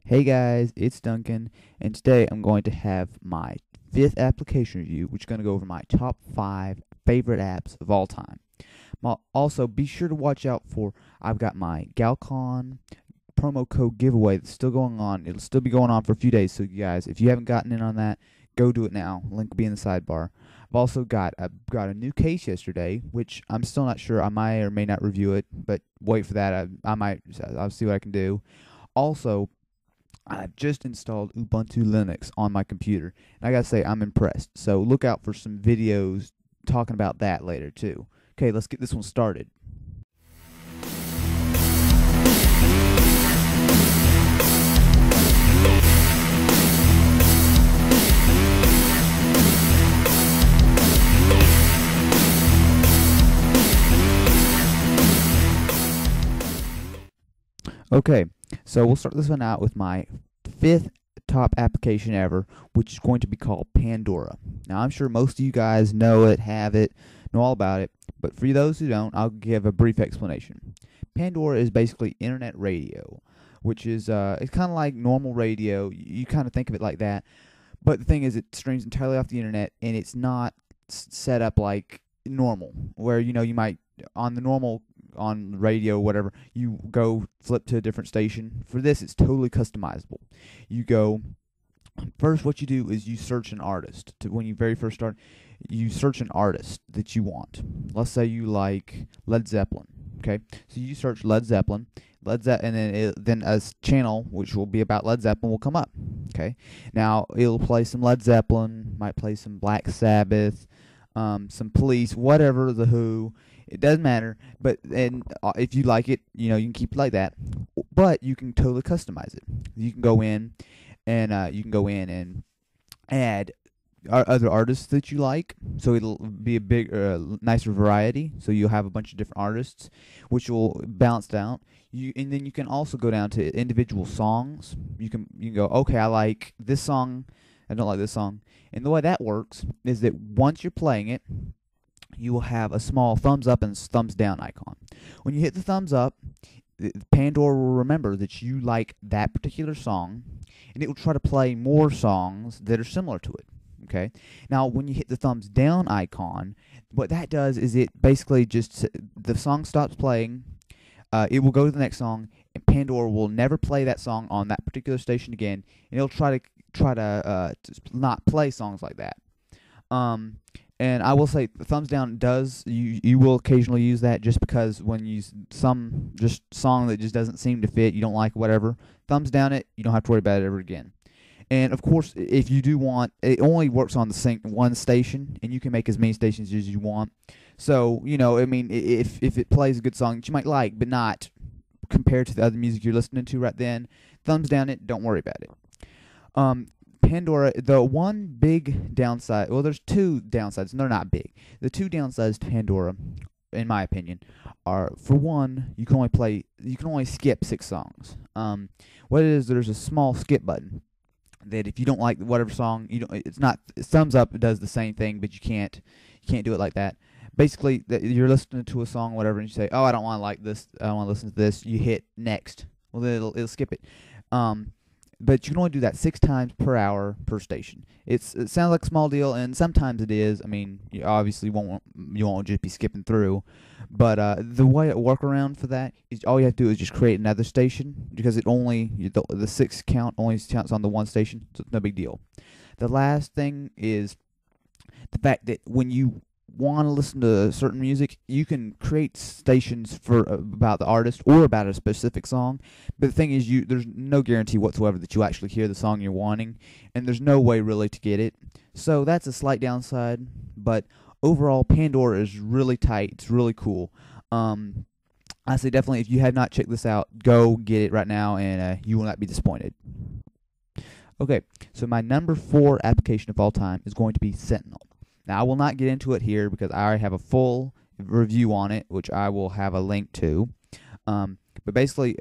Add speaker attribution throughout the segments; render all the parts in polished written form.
Speaker 1: Hey guys, it's Duncan, and today I'm going to have my 5th application review, which is going to go over my top 5 favorite apps of all time. Also, be sure to watch out for, I've got my Galcon promo code giveaway that's still going on. It'll still be going on for a few days, so you guys, if you haven't gotten in on that, go do it now. Link will be in the sidebar. I've also got a new case yesterday, which I'm still not sure. I might or may not review it, but wait for that. I'll see what I can do. Also, I've just installed Ubuntu Linux on my computer, and I gotta say, I'm impressed. So look out for some videos talking about that later, too. Okay, let's get this one started. Okay, so we'll start this one out with my 5th top application ever, which is going to be called Pandora. Now, I'm sure most of you guys know it, have it, know all about it, but for those who don't, I'll give a brief explanation. Pandora is basically internet radio, which is it's kind of like normal radio. You kind of think of it like that, but the thing is, it streams entirely off the internet, and it's not set up like normal, where you might on radio or whatever, you go flip to a different station. For this, it's totally customizable. You go first, what you do is you search an artist. When you very first start, you search an artist that you want. Let's say you like Led Zeppelin. Okay, so you search Led Zeppelin, and then a channel which will be about Led Zeppelin will come up. Okay, now it'll play some Led Zeppelin, might play some Black Sabbath, some Police, whatever, The Who. It doesn't matter, but if you like it, you can keep it like that. But you can totally customize it. You can go in and add other artists that you like, so it'll be a big, nicer variety. So you'll have a bunch of different artists, which will balance out. And then you can also go down to individual songs. You can go, okay, I like this song, I don't like this song, and the way that works is that once you're playing it, you will have a small thumbs up and thumbs down icon. When you hit the thumbs up, Pandora will remember that you like that particular song, and it will try to play more songs that are similar to it. Okay. Now, when you hit the thumbs down icon, what that does is it basically just, the song stops playing, it will go to the next song, and Pandora will never play that song on that particular station again, and it'll try to not play songs like that. And I will say, the thumbs down you will occasionally use that, just because when you some just song that just doesn't seem to fit, you don't like, whatever, thumbs down it, you don't have to worry about it ever again. And of course, if you do want, it only works on the one station, and you can make as many stations as you want. So, I mean, if it plays a good song that you might like, but not compared to the other music you're listening to right then, thumbs down it, don't worry about it. Pandora, the one big downside, well, there's two downsides, and they're not big. The two downsides to Pandora, in my opinion, are, for one, you can only skip 6 songs. What it is, there's a small skip button that if you don't like whatever song, it's not, thumbs up does the same thing, but you can't do it like that. Basically, you're listening to a song, whatever, and you say, oh, I don't want to like this, I don't want to listen to this. You hit next. Well, then it'll skip it. But you can only do that 6 times per hour per station. It sounds like a small deal, and sometimes it is. I mean, you obviously you won't just be skipping through. But the way it workaround for that is all you have to do is just create another station, because the 6 count only counts on the one station, so it's no big deal. The last thing is the fact that when you want to listen to certain music, you can create stations for about the artist or about a specific song, but the thing is, there's no guarantee whatsoever that you actually hear the song you're wanting, and there's no way really to get it. So that's a slight downside, but overall, Pandora is really tight. It's really cool. I say definitely, if you have not checked this out, go get it right now, and you will not be disappointed. Okay, so my number 4 application of all time is going to be Sentinel. Now, I will not get into it here because I already have a full review on it, which I will have a link to. But basically,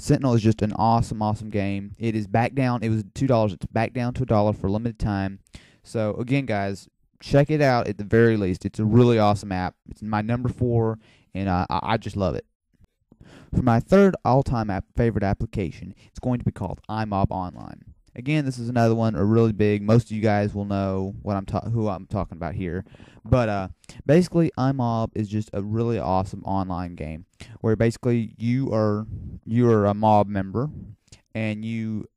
Speaker 1: Sentinel is just an awesome, awesome game. It is back down. It was $2. It's back down to $1 for a limited time. So, again, guys, check it out at the very least. It's a really awesome app. It's my number 4, and I just love it. For my third all-time favorite application, it's going to be called iMob Online. Again, this is another one, a really big. Most of you guys will know what who I'm talking about here. But basically, iMob is just a really awesome online game where basically you are a mob member, and you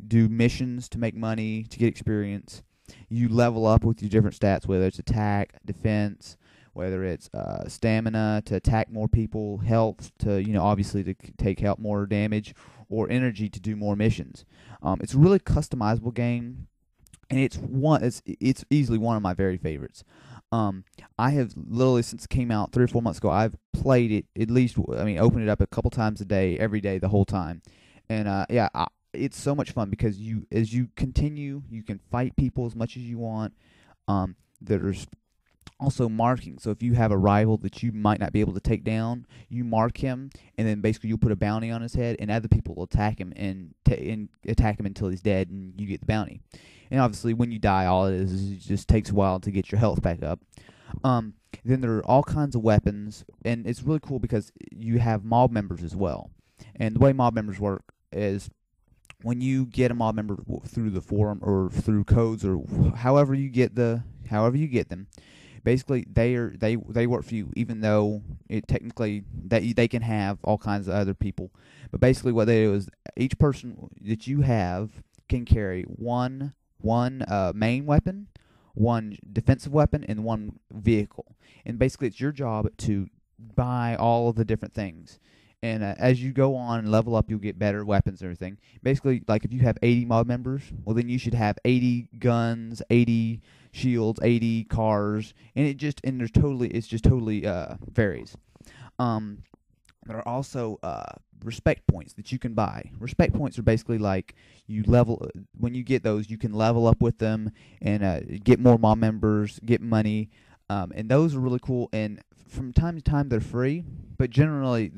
Speaker 1: do missions to make money, to get experience. You level up with your different stats, whether it's attack, defense, whether it's stamina to attack more people, health to, obviously to take out more damage, or energy to do more missions. It's a really customizable game, and it's easily one of my very favorites. I have literally, since it came out 3 or 4 months ago, I've played it at least, open it up a couple times a day, every day, the whole time. And it's so much fun because as you continue, you can fight people as much as you want. There's also marking. So if you have a rival that you might not be able to take down, you mark him, and then basically you'll put a bounty on his head, and other people will attack him and attack him until he's dead, and you get the bounty. And obviously, when you die, all it is it just takes a while to get your health back up. Then there are all kinds of weapons, and it's really cool because you have mob members as well. And the way mob members work is when you get a mob member through the forum or through codes or however you get them, basically they work for you, even though it technically they can have all kinds of other people. But basically what they do is each person that you have can carry one main weapon, one defensive weapon, and one vehicle. And basically it's your job to buy all of the different things. And as you go on and level up, you'll get better weapons and everything. Basically, like if you have 80 mob members, well then you should have 80 guns, 80 shields, 80 cars, and it just totally varies. There are also respect points that you can buy. Respect points are basically like when you get those, you can level up with them and get more mob members, get money, and those are really cool. And from time to time, they're free, but generally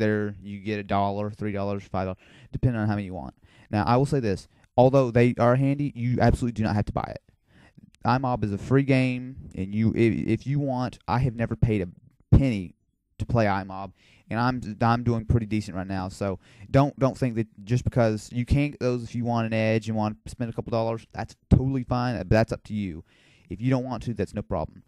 Speaker 1: you get $1, $3, $5, depending on how many you want. Now, I will say this: although they are handy, you absolutely do not have to buy it. iMob is a free game, and if you want, I have never paid a penny to play iMob, and I'm doing pretty decent right now. So don't think that just because you can't get those, if you want an edge and want to spend a couple dollars, that's totally fine. But that's up to you. If you don't want to, that's no problem.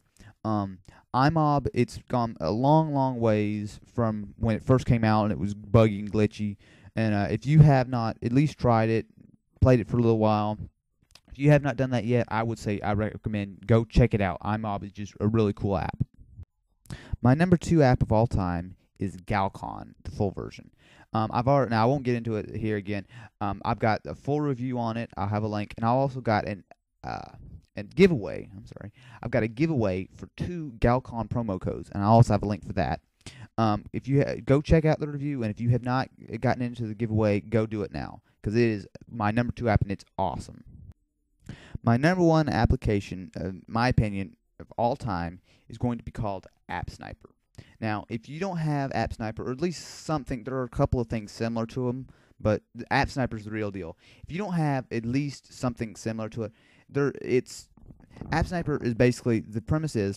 Speaker 1: iMob, it's gone a long ways from when it first came out and it was buggy and glitchy. And if you have not at least tried it, played it for a little while, if you have not done that yet, I would say I recommend go check it out. iMob is just a really cool app. My number 2 app of all time is Galcon, the full version. Now I won't get into it here again. I've got a full review on it. I'll have a link, and I also got a giveaway. I've got a giveaway for 2 Galcon promo codes, and I also have a link for that. If you go check out the review, and if you have not gotten into the giveaway, go do it now, because it is my number 2 app, and it's awesome. My number 1 application, my opinion, of all time is going to be called App Sniper. Now, if you don't have App Sniper, or at least something, there are a couple of things similar to them, but App Sniper is the real deal. If you don't have at least something similar to it, App Sniper is basically, the premise is,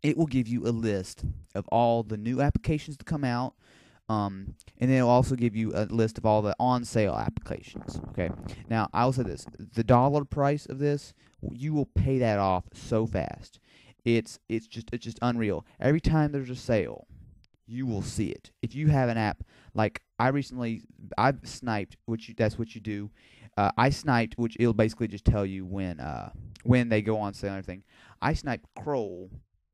Speaker 1: it will give you a list of all the new applications that come out, and then it'll also give you a list of all the on-sale applications. Okay. Now, I will say this: the dollar price of this, you will pay that off so fast. It's just unreal. Every time there's a sale, you will see it. If you have an app, like I've sniped, that's what you do. I sniped, which it'll basically just tell you when they go on sale and everything. I sniped Kroll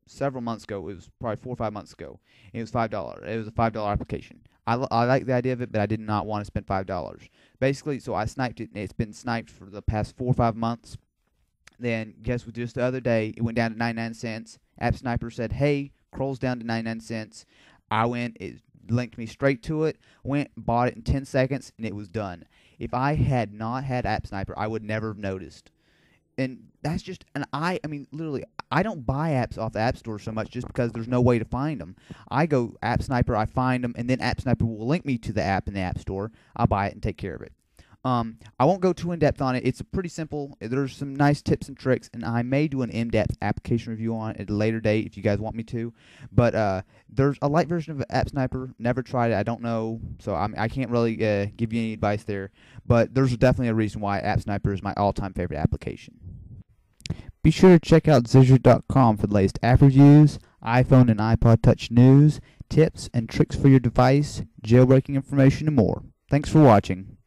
Speaker 1: several months ago. It was probably 4 or 5 months ago. And it was $5. It was a $5 application. I like the idea of it, but I did not want to spend $5. Basically, so I sniped it, and it's been sniped for the past 4 or 5 months. Then, guess what? Just the other day, it went down to 99 cents. App Sniper said, hey, Kroll's down to 99 cents. I went, it linked me straight to it, went, bought it in 10 seconds, and it was done. If I had not had App Sniper, I would never have noticed. And that's just, literally, I don't buy apps off the App Store so much just because there's no way to find them. I go App Sniper, I find them, and then App Sniper will link me to the app in the App Store. I'll buy it and take care of it. I won't go too in-depth on it. It's pretty simple. There's some nice tips and tricks, and I may do an in-depth application review on it at a later date if you guys want me to. But there's a light version of App Sniper. Never tried it. I don't know, so I can't really give you any advice there. But there's definitely a reason why App Sniper is my all-time favorite application. Be sure to check out Zizzer.com for the latest app reviews, iPhone and iPod Touch news, tips and tricks for your device, jailbreaking information, and more. Thanks for watching.